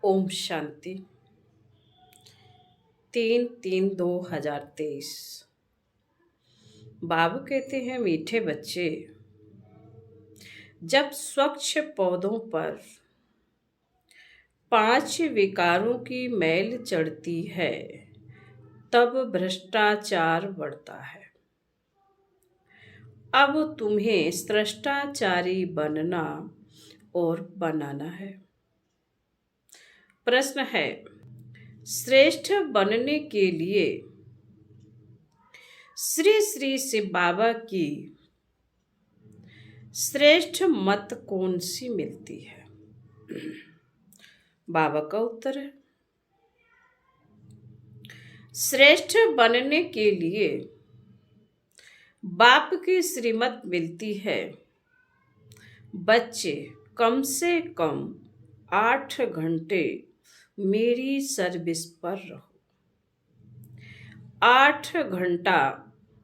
ओम शांति। 3/3/2023। बाबू कहते हैं, मीठे बच्चे, जब स्वच्छ पौधों पर 5 विकारों की मैल चढ़ती है तब भ्रष्टाचार बढ़ता है। अब तुम्हें स्रष्टाचारी बनना और बनाना है। प्रश्न है, श्रेष्ठ बनने के लिए श्री श्री शिव बाबा की श्रेष्ठ मत कौन सी मिलती है? बाबा का उत्तर है, श्रेष्ठ बनने के लिए बाप की श्रीमत मिलती है, बच्चे कम से कम 8 घंटे मेरी सर्विस पर रहो। 8 घंटा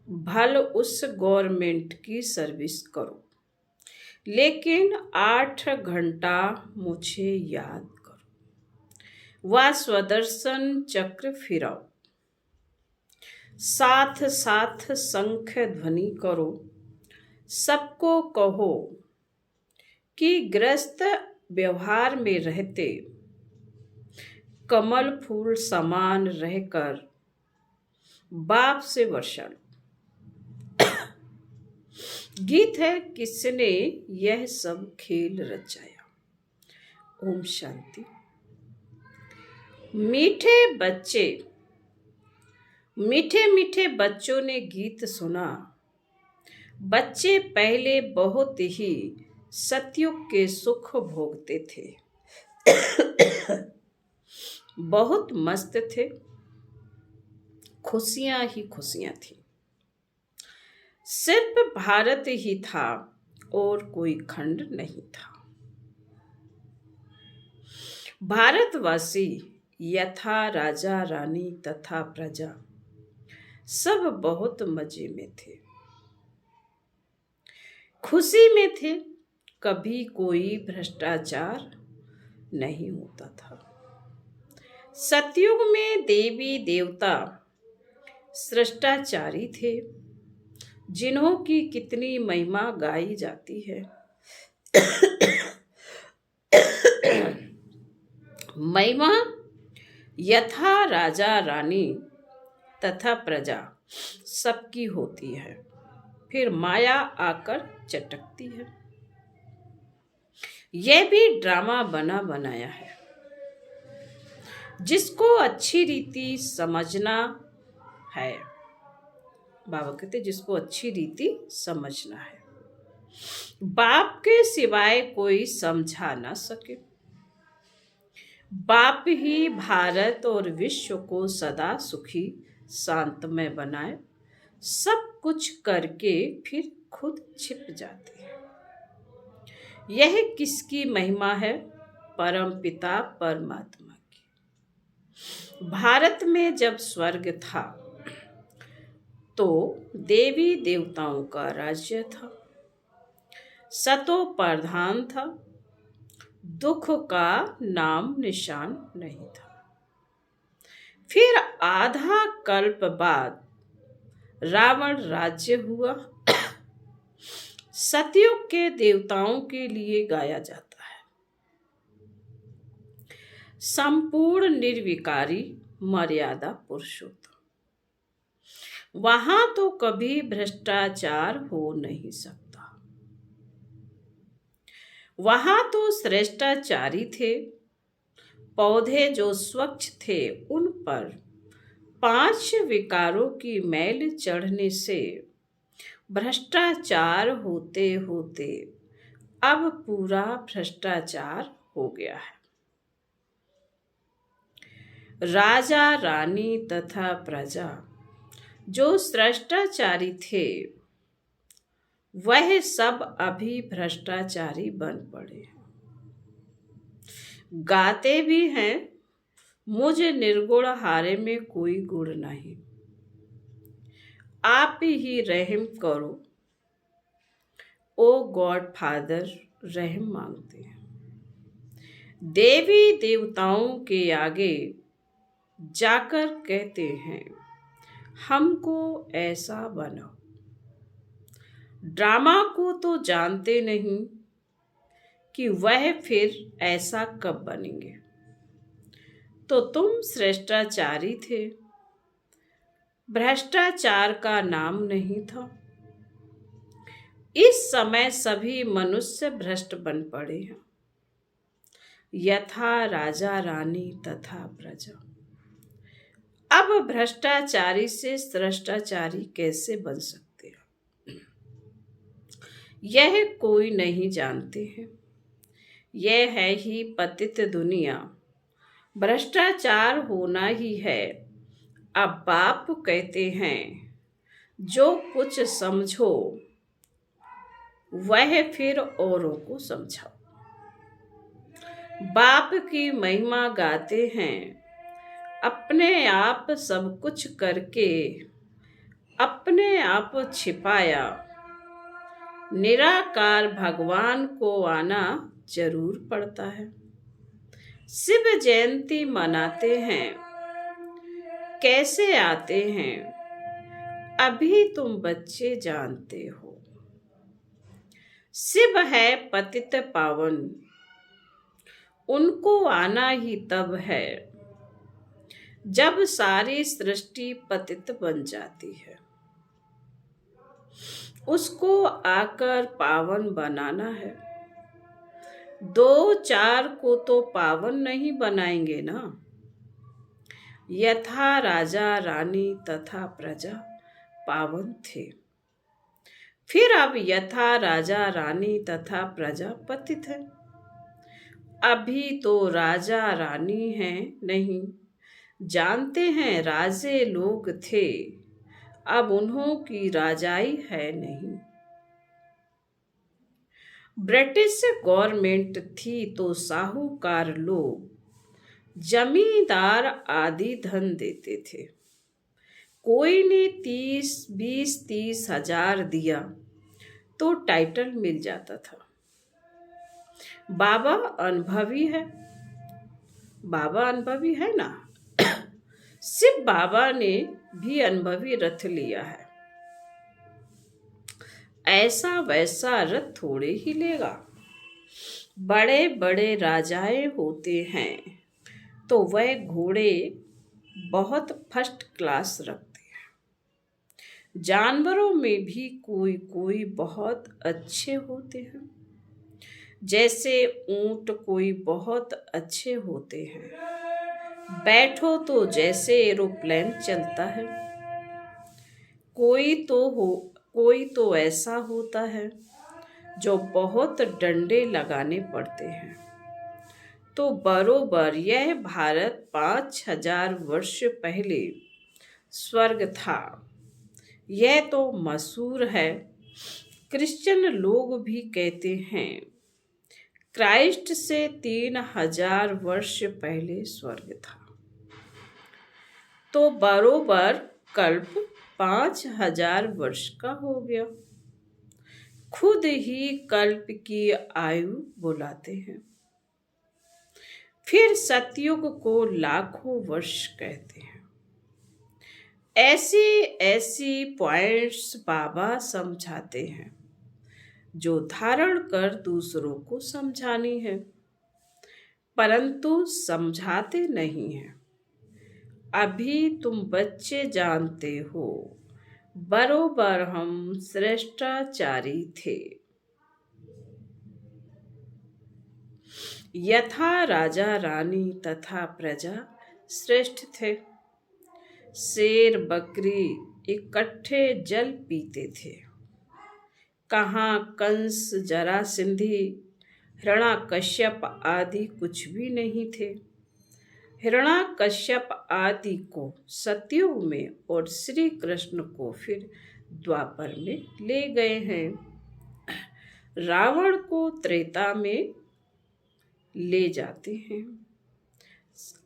भल उस गवर्नमेंट की सर्विस करो, लेकिन 8 घंटा मुझे याद करो। वह स्वदर्शन चक्र फिराओ, साथ साथ शंख ध्वनि करो। सबको कहो कि ग्रस्त व्यवहार में रहते कमल फूल समान रहकर बाप से वर्षा लो। गीत है, किसने यह सब खेल रचाया। ओम शांति। मीठे बच्चे, मीठे मीठे बच्चों ने गीत सुना। बच्चे पहले बहुत ही सतयुग के सुख भोगते थे, बहुत मस्त थे, खुशियां ही खुशियां थी। सिर्फ भारत ही था और कोई खंड नहीं था। भारतवासी यथा राजा रानी तथा प्रजा सब बहुत मजे में थे, खुशी में थे। कभी कोई भ्रष्टाचार नहीं होता था। सतयुग में देवी देवता सृष्टाचारी थे, जिन्हों की कितनी महिमा गाई जाती है। महिमा यथा राजा रानी तथा प्रजा सबकी होती है, फिर माया आकर चटकती है। यह भी ड्रामा बना बनाया है, जिसको अच्छी रीति समझना है। बाबा कहते, जिसको अच्छी रीति समझना है, बाप के सिवाय कोई समझा ना सके। बाप ही भारत और विश्व को सदा सुखी शांतमय बनाए। सब कुछ करके फिर खुद छिप जाते हैं। यह किसकी महिमा है? परम पिता परमात्मा की। भारत में जब स्वर्ग था तो देवी देवताओं का राज्य था, सतो प्रधान था, दुख का नाम निशान नहीं था। फिर आधा कल्प बाद रावण राज्य हुआ। सतयुग के देवताओं के लिए गाया जाता है, संपूर्ण निर्विकारी मर्यादा पुरुषोत्तम। वहां तो कभी भ्रष्टाचार हो नहीं सकता। वहां तो श्रेष्ठाचारी थे। पौधे जो स्वच्छ थे, उन पर 5 विकारों की मैल चढ़ने से भ्रष्टाचार होते होते अब पूरा भ्रष्टाचार हो गया है। राजा रानी तथा प्रजा जो श्रेष्ठाचारी थे, वह सब अभी भ्रष्टाचारी बन पड़े। गाते भी हैं, मुझ निर्गुण हारे में कोई गुण नहीं, आप ही रहम करो। ओ गॉड फादर रहम मांगते हैं। देवी देवताओं के आगे जाकर कहते हैं, हमको ऐसा बनाओ। ड्रामा को तो जानते नहीं कि वह फिर ऐसा कब बनेंगे। तो तुम श्रेष्ठाचारी थे, भ्रष्टाचार का नाम नहीं था। इस समय सभी मनुष्य भ्रष्ट बन पड़े हैं, यथा राजा रानी तथा प्रजा। अब भ्रष्टाचारी से श्रेष्ठाचारी कैसे बन सकते हैं, यह कोई नहीं जानते हैं। यह है ही पतित दुनिया, भ्रष्टाचार होना ही है। अब बाप कहते हैं, जो कुछ समझो वह फिर औरों को समझाओ। बाप की महिमा गाते हैं, अपने आप सब कुछ करके अपने आप छिपाया। निराकार भगवान को आना जरूर पड़ता है। शिव जयंती मनाते हैं, कैसे आते हैं अभी तुम बच्चे जानते हो। शिव है पतित पावन, उनको आना ही तब है जब सारी सृष्टि पतित बन जाती है। उसको आकर पावन बनाना है। 2-4 को तो पावन नहीं बनाएंगे ना। यथा राजा रानी तथा प्रजा पावन थे, फिर अब यथा राजा रानी तथा प्रजा पतित है। अभी तो राजा रानी हैं नहीं, जानते हैं राजे लोग थे, अब उन्हों की राजाई है नहीं। ब्रिटिश गवर्नमेंट थी तो साहूकार लोग जमींदार आदि धन देते थे। कोई ने 20-30 हजार दिया तो टाइटल मिल जाता था। बाबा अनुभवी है, बाबा अनुभवी है ना। शिव बाबा ने भी अनुभवी रथ लिया है। ऐसा वैसा रथ थोड़े ही लेगा। बड़े बड़े राजाएं होते हैं तो वह घोड़े बहुत फर्स्ट क्लास रखते हैं। जानवरों में भी कोई कोई बहुत अच्छे होते हैं, जैसे ऊंट कोई बहुत अच्छे होते हैं। बैठो तो जैसे एरोप्लेन चलता है। कोई तो ऐसा होता है जो बहुत डंडे लगाने पड़ते हैं। तो बरोबर यह भारत 5000 वर्ष पहले स्वर्ग था, यह तो मशहूर है। क्रिश्चियन लोग भी कहते हैं क्राइस्ट से 3000 वर्ष पहले स्वर्ग था। तो बरोबर कल्प 5000 वर्ष का हो गया। खुद ही कल्प की आयु बुलाते हैं। फिर सतयुग को लाखों वर्ष कहते हैं। ऐसी ऐसी पॉइंट्स बाबा समझाते हैं जो धारण कर दूसरों को समझानी है, परंतु समझाते नहीं हैं। अभी तुम बच्चे जानते हो, बरोबर हम श्रेष्ठाचारी थे। यथा राजा रानी तथा प्रजा श्रेष्ठ थे। शेर बकरी इकट्ठे जल पीते थे। कहाँ कंस जरासंधि हिरण्यकश्यप आदि कुछ भी नहीं थे। हिरण्यकश्यप आदि को सतयुग में और श्री कृष्ण को फिर द्वापर में ले गए हैं। रावण को त्रेता में ले जाते हैं।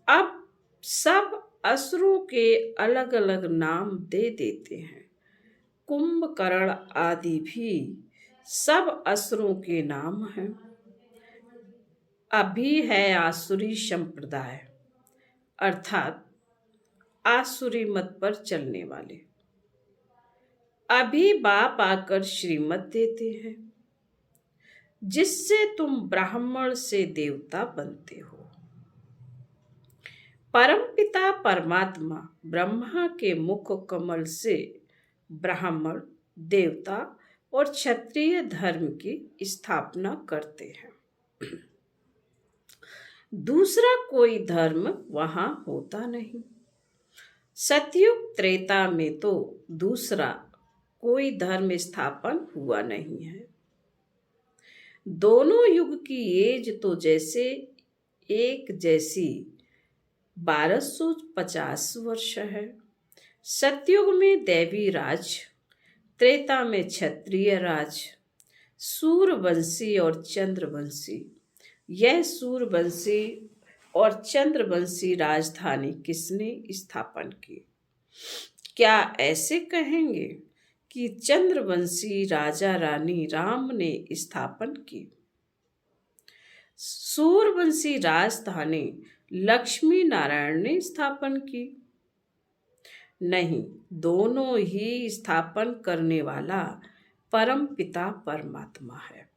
अब सब असुरों के अलग अलग नाम दे देते हैं। कुंभकर्ण आदि भी सब असुरों के नाम हैं। अभी है आसुरी संप्रदाय, अर्थात आसुरी मत पर चलने वाले। अभी बाप आकर श्रीमत देते हैं, जिससे तुम ब्राह्मण से देवता बनते हो। परमपिता परमात्मा ब्रह्मा के मुख कमल से ब्राह्मण, देवता और क्षत्रिय धर्म की स्थापना करते हैं। दूसरा कोई धर्म वहां होता नहीं। सतयुग त्रेता में तो दूसरा कोई धर्म स्थापन हुआ नहीं है। दोनों युग की एज तो जैसे एक जैसी 1250 वर्ष है। सतयुग में दैवी राज, त्रेता में क्षत्रिय राज, सूर्यवंशी और चंद्रवंशी। यह सूर्यवंशी और चंद्रवंशी राजधानी किसने स्थापन की? क्या ऐसे कहेंगे कि चंद्रवंशी राजा रानी राम ने स्थापन की? सूर्यवंशी राजधानी लक्ष्मी नारायण ने स्थापन की? नहीं, दोनों ही स्थापन करने वाला परम पिता परमात्मा है,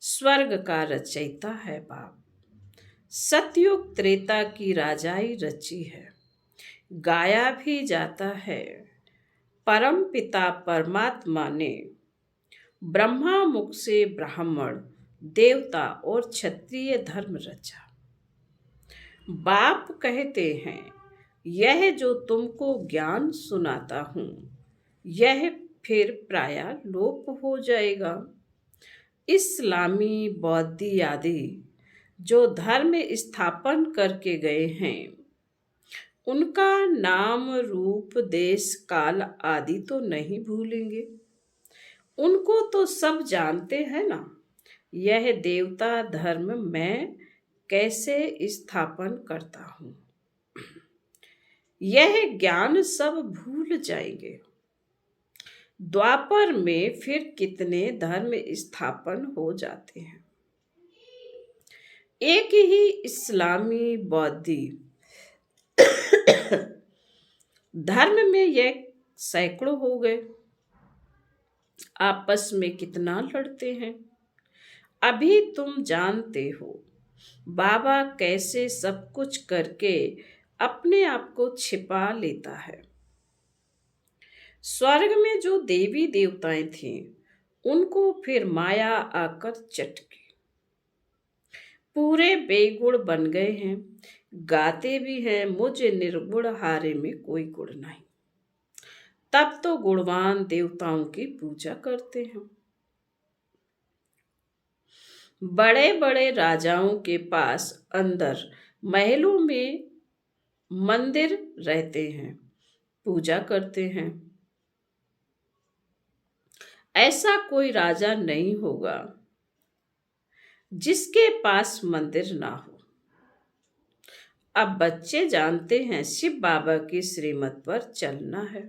स्वर्ग का रचयिता है बाप। सतयुग त्रेता की राजाई रची है, गाया भी जाता है। परम पिता परमात्मा ने ब्रह्मा मुख से ब्राह्मण, देवता और क्षत्रिय धर्म रचा। बाप कहते हैं, यह जो तुमको ज्ञान सुनाता हूं, यह फिर प्राय लोप हो जाएगा। इस्लामी, बौद्धी आदि जो धर्म स्थापन करके गए हैं, उनका नाम, रूप, देश, काल आदि तो नहीं भूलेंगे। उनको तो सब जानते हैं ना। यह देवता धर्म मैं कैसे स्थापन करता हूं, यह ज्ञान सब भूल जाएंगे। द्वापर में फिर कितने धर्म स्थापन हो जाते हैं। एक ही इस्लामी, बौद्धी धर्म में यह सैकड़ों हो गए। आपस में कितना लड़ते हैं। अभी तुम जानते हो बाबा कैसे सब कुछ करके अपने आप को छिपा लेता है। स्वर्ग में जो देवी देवताएं थीं, उनको फिर माया आकर चटकी। पूरे बेगुण बन गए हैं, गाते भी हैं, मुझे निर्गुण हारे में कोई गुण नहीं। तब तो गुणवान देवताओं की पूजा करते हैं। बड़े बड़े राजाओं के पास अंदर महलों में मंदिर रहते हैं, पूजा करते हैं। ऐसा कोई राजा नहीं होगा जिसके पास मंदिर ना हो। अब बच्चे जानते हैं शिव बाबा की श्रीमत पर चलना है,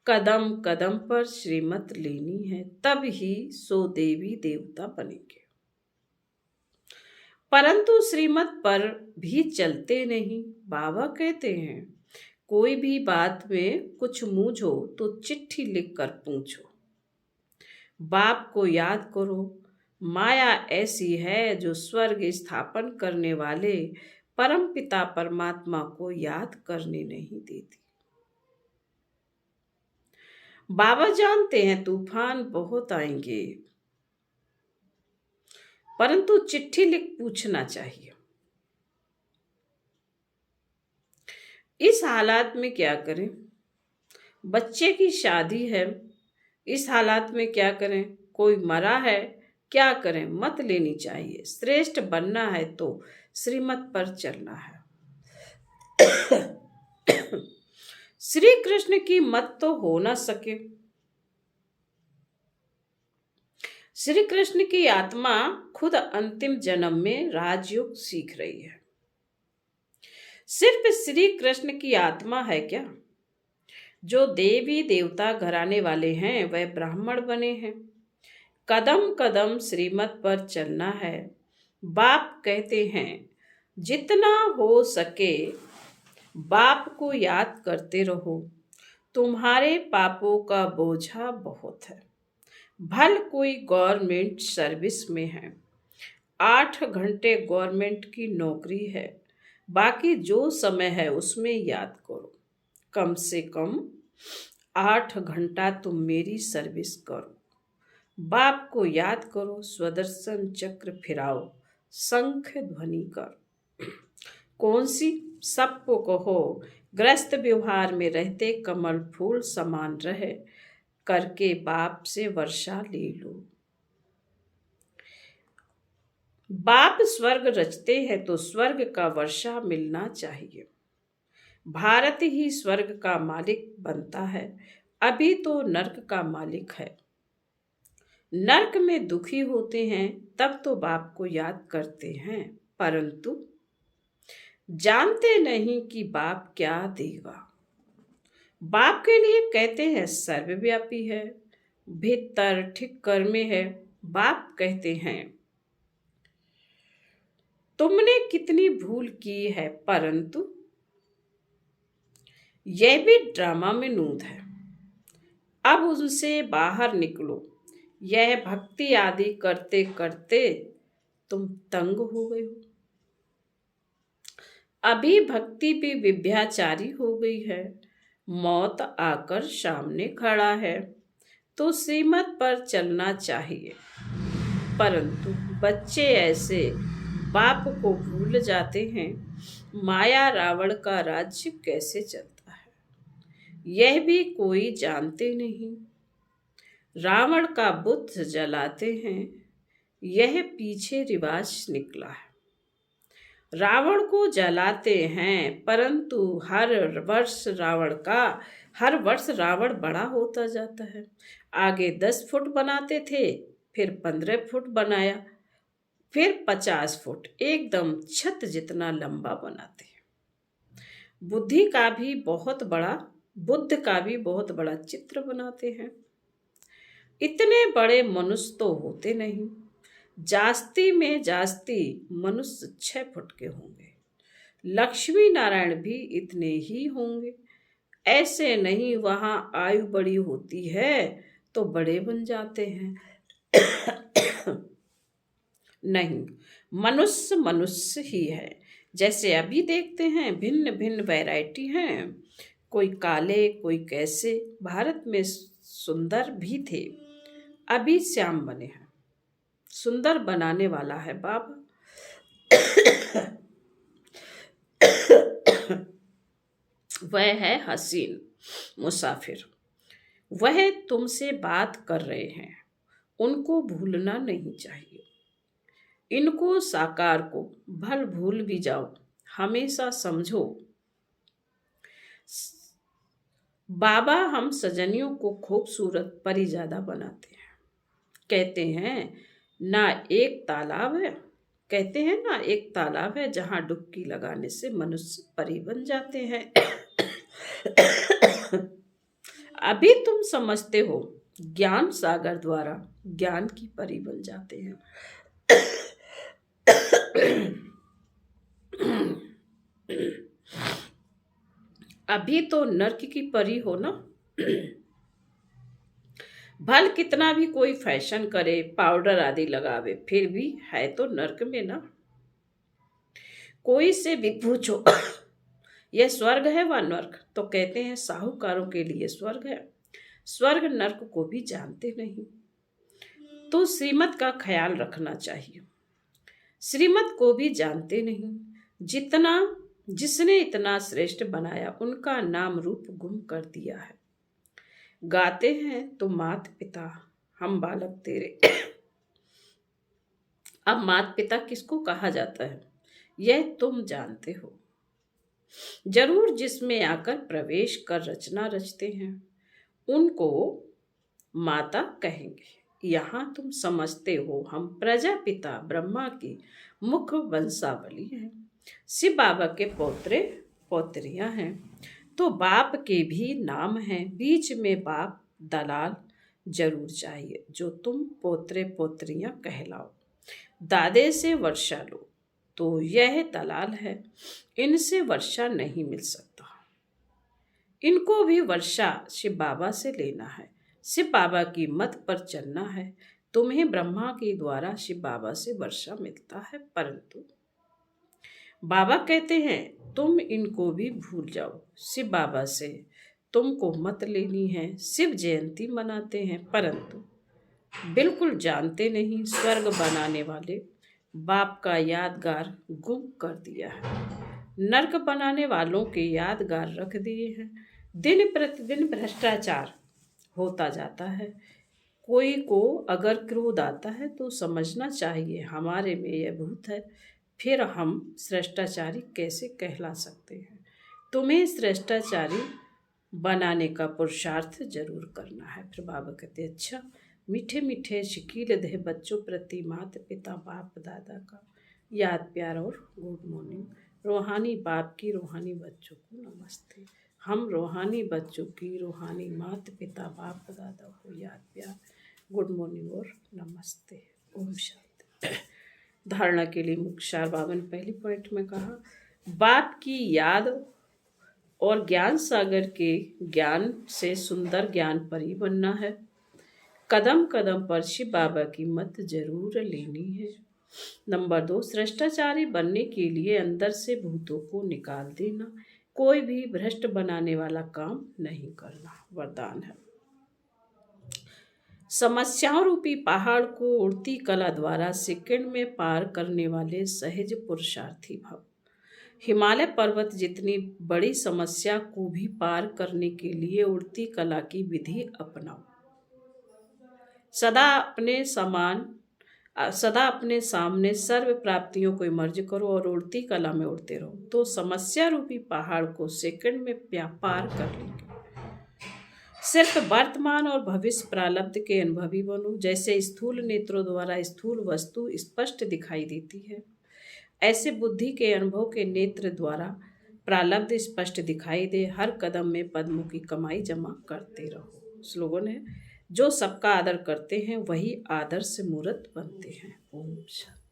कदम कदम पर श्रीमत लेनी है, तब ही सो देवी देवता बनेंगे। परंतु श्रीमत पर भी चलते नहीं। बाबा कहते हैं, कोई भी बात में कुछ मूझो तो चिट्ठी लिखकर पूछो। बाप को याद करो। माया ऐसी है जो स्वर्ग स्थापन करने वाले परम पिता परमात्मा को याद करने नहीं देती। बाबा जानते हैं तूफान बहुत आएंगे, परंतु चिट्ठी लिख पूछना चाहिए। इस हालात में क्या करें? बच्चे की शादी है, इस हालात में क्या करें? कोई मरा है, क्या करें? मत लेनी चाहिए। श्रेष्ठ बनना है तो श्रीमत पर चलना है। श्री कृष्ण की मत तो हो ना सके। श्री कृष्ण की आत्मा खुद अंतिम जन्म में राजयोग सीख रही है। सिर्फ श्री कृष्ण की आत्मा है क्या? जो देवी देवता घराने वाले हैं वह ब्राह्मण बने हैं। कदम कदम श्रीमत पर चलना है। बाप कहते हैं जितना हो सके बाप को याद करते रहो, तुम्हारे पापों का बोझा बहुत है। भल कोई गवर्नमेंट सर्विस में है, 8 घंटे गवर्नमेंट की नौकरी है, बाकी जो समय है उसमें याद करो। कम से कम 8 घंटा तुम मेरी सर्विस करो। बाप को याद करो, स्वदर्शन चक्र फिराओ, शंख ध्वनि करो। कौन सी? सबको कहो ग्रस्त व्यवहार में रहते कमल फूल समान रहे, करके बाप से वर्षा ले लो। बाप स्वर्ग रचते हैं तो स्वर्ग का वर्षा मिलना चाहिए। भारत ही स्वर्ग का मालिक बनता है, अभी तो नर्क का मालिक है। नर्क में दुखी होते हैं तब तो बाप को याद करते हैं, परंतु जानते नहीं कि बाप क्या देगा। बाप के लिए कहते हैं सर्वव्यापी है, भीतर ठिक्कर में है। बाप कहते हैं तुमने कितनी भूल की है, परंतु यह भी ड्रामा में नूद है, अब उनसे बाहर निकलो। यह भक्ति आदि करते करते तुम तंग हो गए हो। अभी भक्ति भी विभ्याचारी हो गई है, मौत आकर सामने खड़ा है, तो श्रीमत पर चलना चाहिए। परंतु बच्चे ऐसे बाप को भूल जाते हैं। माया रावण का राज्य कैसे चलता है, यह भी कोई जानते नहीं। रावण का बुत जलाते हैं, यह पीछे रिवाज निकला है। रावण को जलाते हैं, परंतु हर वर्ष रावण बड़ा होता जाता है। आगे 10 फुट बनाते थे, फिर 15 फुट बनाया, फिर 50 फुट, एकदम छत जितना लंबा बनाते हैं। बुद्ध का भी बहुत बड़ा चित्र बनाते हैं। इतने बड़े मनुष्य तो होते नहीं, जास्ती में जास्ती मनुष्य 6 फुट के होंगे। लक्ष्मी नारायण भी इतने ही होंगे। ऐसे नहीं, वहां आयु बड़ी होती है तो बड़े बन जाते हैं। नहीं, मनुष्य मनुष्य ही है। जैसे अभी देखते हैं भिन्न भिन्न वैरायटी हैं, कोई काले कोई कैसे। भारत में सुंदर भी थे, अभी श्याम बने हैं। सुंदर बनाने वाला है बाबा। वह है हसीन मुसाफिर, वह तुमसे बात कर रहे हैं, उनको भूलना नहीं चाहिए। इनको साकार को भल भूल भी जाओ, हमेशा समझो। बाबा हम सजनियों को खूबसूरत परिजादा बनाते हैं। कहते हैं ना एक तालाब है, कहते हैं ना एक तालाब है जहां डुबकी लगाने से मनुष्य परी बन जाते हैं। अभी तुम समझते हो, ज्ञान सागर द्वारा ज्ञान की परी बन जाते हैं। अभी तो नर्क की परी हो ना। भल कितना भी कोई फैशन करे, पाउडर आदि लगावे, फिर भी है तो नर्क में ना। कोई से भी पूछो यह स्वर्ग है व नर्क, तो कहते हैं साहूकारों के लिए स्वर्ग है। स्वर्ग नर्क को भी जानते नहीं, तो श्रीमत का ख्याल रखना चाहिए। श्रीमत को भी जानते नहीं। जिसने इतना श्रेष्ठ बनाया, उनका नाम रूप गुम कर दिया है। गाते हैं तो मात पिता हम बालक तेरे। अब मात पिता किसको कहा जाता है, यह तुम जानते हो जरूर। जिसमें आकर प्रवेश कर रचना रचते हैं, उनको माता कहेंगे। यहाँ तुम समझते हो हम प्रजापिता ब्रह्मा की मुख वंशावली हैं, शिव बाबा के पौत्रे पौत्रियां हैं, तो बाप के भी नाम हैं। बीच में बाप दलाल जरूर चाहिए, जो तुम पोत्रे पोत्रियां कहलाओ। दादे से वर्षा लो तो यह दलाल है, इनसे वर्षा नहीं मिल सकता। इनको भी वर्षा शिव बाबा से लेना है, शिव बाबा की मत पर चलना है। तुम्हें ब्रह्मा के द्वारा शिव बाबा से वर्षा मिलता है, परंतु बाबा कहते हैं तुम इनको भी भूल जाओ। शिव बाबा से तुमको मत लेनी है। शिव जयंती मनाते हैं, परंतु बिल्कुल जानते नहीं स्वर्ग बनाने वाले बाप का यादगार गुम कर दिया है। नरक बनाने वालों के यादगार रख दिए हैं। दिन प्रतिदिन भ्रष्टाचार होता जाता है। कोई को अगर क्रोध आता है तो समझना चाहिए हमारे में यह भूत है, फिर हम श्रेष्ठाचारी कैसे कहला सकते हैं। तुम्हें श्रेष्ठाचारी बनाने का पुरुषार्थ जरूर करना है। फिर बाबा कहते अच्छा, मीठे मीठे शकील दे बच्चों प्रति माता पिता बाप दादा का याद प्यार और गुड मॉर्निंग। रूहानी बाप की रूहानी बच्चों को नमस्ते। हम रूहानी बच्चों की रूहानी माता पिता बाप दादा को याद प्यार गुड मॉर्निंग और नमस्ते। ओम शांति। धारणा के लिए मुख्य सार बाबा ने पहली पॉइंट में कहा, बाप की याद और ज्ञान सागर के ज्ञान से सुंदर ज्ञान परी बनना है। कदम कदम पर शिव बाबा की मत जरूर लेनी है। नंबर 2, श्रेष्ठाचारी बनने के लिए अंदर से भूतों को निकाल देना, कोई भी भ्रष्ट बनाने वाला काम नहीं करना। वरदान है, समस्याओं रूपी पहाड़ को उड़ती कला द्वारा सेकंड में पार करने वाले सहज पुरुषार्थी भव। हिमालय पर्वत जितनी बड़ी समस्या को भी पार करने के लिए उड़ती कला की विधि अपनाओ। सदा अपने सामने सर्व प्राप्तियों को इमर्ज करो और उड़ती कला में उड़ते रहो, तो समस्या रूपी पहाड़ को सेकंड में पार कर लेंगे। सिर्फ वर्तमान और भविष्य प्रारब्ध के अनुभवी बनो। जैसे स्थूल नेत्रों द्वारा स्थूल वस्तु स्पष्ट दिखाई देती है, ऐसे बुद्धि के अनुभव के नेत्र द्वारा प्रारब्ध स्पष्ट दिखाई दे। हर कदम में पद्मों की कमाई जमा करते रहो। स्लोगन है, जो सबका आदर करते हैं वही आदर्श मूर्त बनते हैं। ओम शांति।